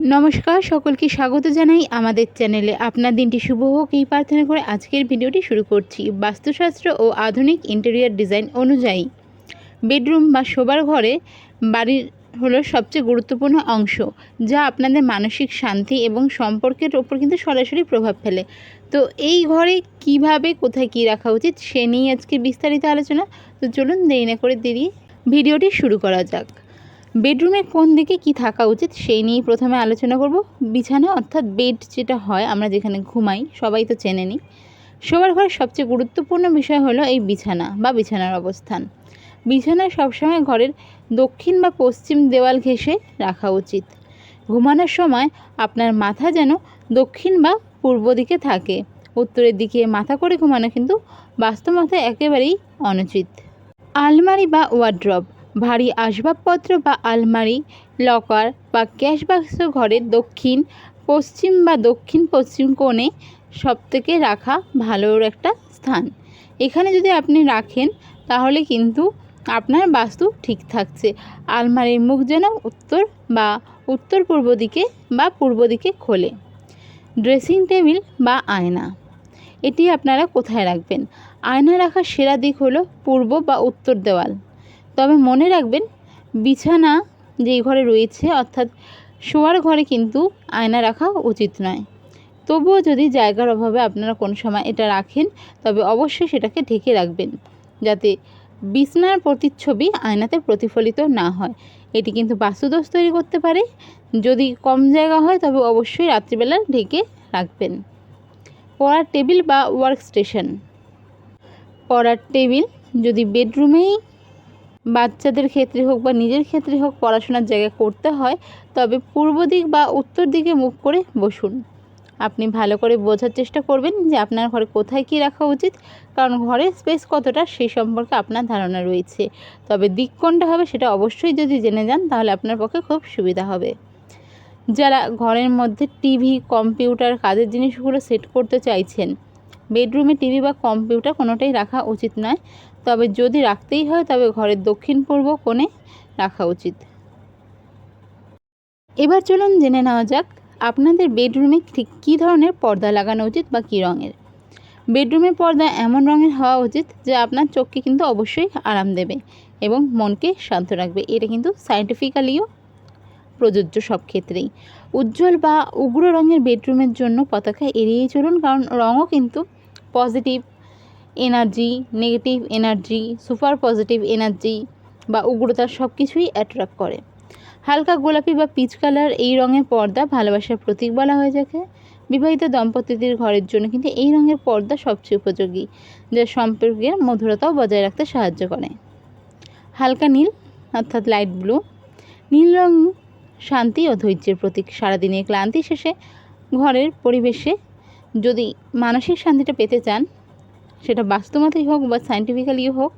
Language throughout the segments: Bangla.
নমস্কার, সকলকে স্বাগত জানাই আমাদের চ্যানেলে। আপনার দিনটি শুভ হোক এই প্রার্থনা করে আজকের ভিডিওটি শুরু করছি। বাস্তুশাস্ত্র ও আধুনিক ইন্টেরিয়র ডিজাইন অনুযায়ী বেডরুম বা শোবার ঘরে বাড়ির হলো সবচেয়ে গুরুত্বপূর্ণ অংশ, যা আপনাদের মানসিক শান্তি এবং সম্পর্কের ওপর কিন্তু সরাসরি প্রভাব ফেলে। তো এই ঘরে কিভাবে কোথায় কী রাখা উচিত সে নিয়ে আজকে বিস্তারিত আলোচনা। তো চলুন দেরি না করে ভিডিওটি শুরু করা যাক। বেডরুমে কোন দিকে কি থাকা উচিত সেই নিয়ে প্রথমে আলোচনা করব। বিছানা অর্থাৎ বেড যেটা হয়, আমরা যেখানে ঘুমাই, সবাই তো চেনে নিই। শোবার ঘরের সবচেয়ে গুরুত্বপূর্ণ বিষয় হলো এই বিছানা বা বিছানার অবস্থান। বিছানা সবসময় ঘরের দক্ষিণ বা পশ্চিম দেওয়াল ঘেঁষে রাখা উচিত। ঘুমানোর সময় আপনার মাথা যেন দক্ষিণ বা পূর্ব দিকে থাকে। উত্তরের দিকে মাথা করে ঘুমানো কিন্তু বাস্তবতা একেবারেই অনুচিত। আলমারি বা ওয়ার্ড্রব, ভারী আসবাবপত্র বা আলমারি, লকার বা ক্যাশ বাক্স ঘরের দক্ষিণ পশ্চিম বা দক্ষিণ পশ্চিম কোণে সবথেকে রাখা ভালো একটা স্থান। এখানে যদি আপনি রাখেন তাহলে কিন্তু আপনার বাস্তু ঠিক থাকছে। আলমারির মুখ যেন উত্তর বা উত্তর পূর্ব দিকে বা পূর্ব দিকে খোলে। ড্রেসিং টেবিল বা আয়না, এটি আপনারা কোথায় রাখবেন? আয়না রাখার সেরা দিক হলো পূর্ব বা উত্তর দেওয়াল। তবে মনে রাখবেন, বিছানা যেই ঘরে রয়েছে অর্থাৎ শোয়ার ঘরে কিন্তু আয়না রাখা উচিত নয়। তবুও যদি জায়গার অভাবে আপনারা কোনো সময় এটা রাখেন, তবে অবশ্যই সেটাকে ঢেকে রাখবেন, যাতে বিছানার প্রতিচ্ছবি আয়নাতে প্রতিফলিত না হয়। এটি কিন্তু বাস্তুদোষ তৈরি করতে পারে। যদি কম জায়গা হয় তবে অবশ্যই রাত্রিবেলা ঢেকে রাখবেন। পড়ার টেবিল বা ওয়ার্ক স্টেশন, পড়ার টেবিল যদি বেডরুমেই বাচ্চাদের ক্ষেত্রে হোক বা নিজের ক্ষেত্রে হোক পড়াশোনার জায়গা করতে হয়, তবে পূর্ব দিক বা উত্তর দিকে মুখ করে বসুন। আপনি ভালো করে বোঝার চেষ্টা করবেন যে আপনার ঘরে কোথায় কী রাখা উচিত, কারণ ঘরের স্পেস কতটা সেই সম্পর্কে আপনার ধারণা রয়েছে। তবে দিক কোনটা হবে সেটা অবশ্যই যদি জেনে যান তাহলে আপনার পক্ষে খুব সুবিধা হবে। যারা ঘরের মধ্যে টিভি, কম্পিউটার, কাজের জিনিসগুলো সেট করতে চাইছেন, বেডরুমে টিভি বা কম্পিউটার কোনোটাই রাখা উচিত নয়। তবে যদি রাখতেই হয় তবে ঘরের দক্ষিণ পূর্ব কোণে রাখা উচিত। এবার চলুন জেনে নেওয়া যাক আপনাদের বেডরুমে ঠিক কী ধরনের পর্দা লাগানো উচিত বা কী রঙের। বেডরুমের পর্দা এমন রঙের হওয়া উচিত যা আপনার চোখকে কিন্তু অবশ্যই আরাম দেবে এবং মনকে শান্ত রাখবে। এটা কিন্তু সায়েন্টিফিক্যালিও প্রযোজ্য সব ক্ষেত্রেই। উজ্জ্বল বা উগ্র রঙের বেডরুমের জন্য পতাকা এড়িয়েই চলুন, কারণ রঙও কিন্তু positive energy, negative energy, super positive energy বা উগ্রতা সব কিছুই অ্যাট্রাক্ট করে। হালকা গোলাপি বা পিচ কালার এই রঙের পর্দা ভালোবাসার প্রতীক বলা হয়ে থাকে। বিবাহিত দম্পতিদের ঘরের জন্য কিন্তু এই রঙের পর্দা সবচেয়ে উপযোগী, যা সম্পর্কের মধুরতাও বজায় রাখতে সাহায্য করে। হালকা নীল অর্থাৎ লাইট ব্লু, নীল রং শান্তি ও ধৈর্যের প্রতীক। সারাদিনের ক্লান্তি শেষে ঘরের পরিবেশে যদি মানসিক শান্তিটা পেতে চান, সেটা বাস্তবতাই হোক বা সায়েন্টিফিক্যালিও হোক,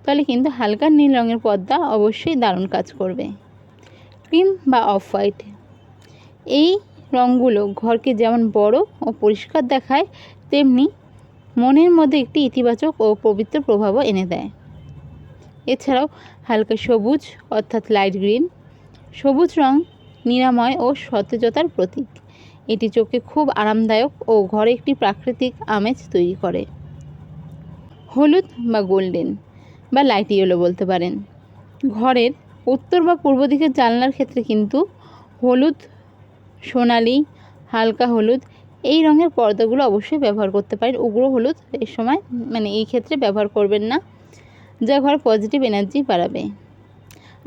তাহলে কিন্তু হালকা নীল রঙের পর্দা অবশ্যই দারুণ কাজ করবে। ক্রিম বা অফ হোয়াইট, এই রঙগুলো ঘরকে যেমন বড় ও পরিষ্কার দেখায়, তেমনি মনের মধ্যে একটি ইতিবাচক ও পবিত্র প্রভাবও এনে দেয়। এছাড়াও হালকা সবুজ অর্থাৎ লাইট গ্রিন, সবুজ রং নিরাময় ও সতেজতার প্রতীক। এটি চোখে খুব আরামদায়ক ও ঘরে একটি প্রাকৃতিক আমেজ তৈরি করে। হলুদ বা গোল্ডেন বা লাইট ইয়েলো বলতে পারেন। ঘরের উত্তর বা পূর্ব দিকের জানলার ক্ষেত্রে কিন্তু হলুদ, সোনালি, হালকা হলুদ এই রঙের পর্দাগুলো অবশ্যই ব্যবহার করতে পারেন। উগ্র হলুদ এর সময় এই ক্ষেত্রে ব্যবহার করবেন না, যা ঘরে পজিটিভ এনার্জি বাড়াবে।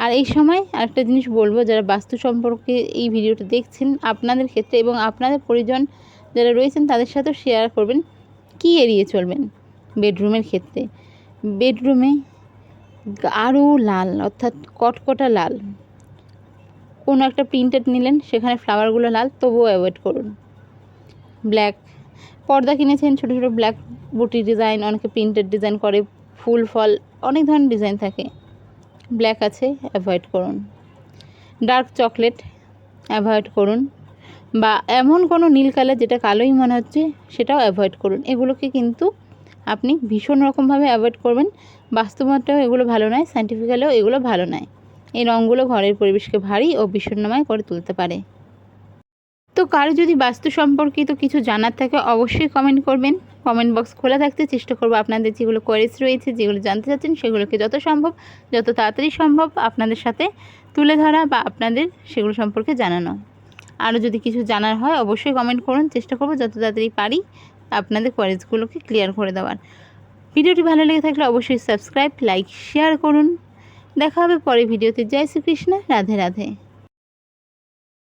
আর এই সময় আরেকটা জিনিস বলবো, যারা বাস্তু সম্পর্কে এই ভিডিওটা দেখছেন, আপনাদের ক্ষেত্রে এবং আপনাদের পরিজন যারা রয়েছেন তাদের সাথেও শেয়ার করবেন কি এড়িয়ে চলবেন বেডরুমের ক্ষেত্রে। বেডরুমে গাঢ় লাল অর্থাৎ কটকটা লাল, কোনো একটা প্রিন্টেড নিলেন সেখানে ফ্লাওয়ারগুলো লাল, তবুও অ্যাভয়েড করুন। ব্ল্যাক পর্দা কিনেছেন, ছোটো ছোটো ব্ল্যাক বুটি ডিজাইন, অনেকে প্রিন্টেড ডিজাইন করে, ফুল ফল অনেক ধরনের ডিজাইন থাকে, ব্ল্যাক আছে অ্যাভয়েড করুন। ডার্ক চকলেট অ্যাভয়েড করুন, বা এমন কোনো নীল কালার যেটা কালোই মনে হচ্ছে সেটাও অ্যাভয়েড করুন। এগুলোকে কিন্তু আপনি ভীষণ রকমভাবে অ্যাভয়েড করবেন। বাস্তবতাও এগুলো ভালো নয়, সায়েন্টিফিক্যালিও এগুলো ভালো নয়। এই রঙগুলো ঘরের পরিবেশকে ভারী ও বিষণ্ণময় করে তুলতে পারে। তো কারো যদি বাস্তু সম্পর্কিত কিছু জানার থাকে অবশ্যই কমেন্ট করবেন। কমেন্ট বক্স খোলা থাকতে চেষ্টা করব আপনাদের যেগুলো কোয়েরিজ রয়েছে, যেগুলো জানতে চাচ্ছেন সেগুলোকে যত সম্ভব, যত তাড়াতাড়ি সম্ভব আপনাদের সাথে তুলে ধরা বা আপনাদের সেগুলো সম্পর্কে জানানো। আরও যদি কিছু জানার হয় অবশ্যই কমেন্ট করুন, চেষ্টা করব যত তাড়াতাড়ি পারি আপনাদের কোয়েরিজগুলোকে ক্লিয়ার করে দেওয়ার। ভিডিওটি ভালো লেগে থাকলে অবশ্যই সাবস্ক্রাইব, লাইক, শেয়ার করুন। দেখা হবে পরের ভিডিওতে। জয় শ্রীকৃষ্ণ, রাধে রাধে।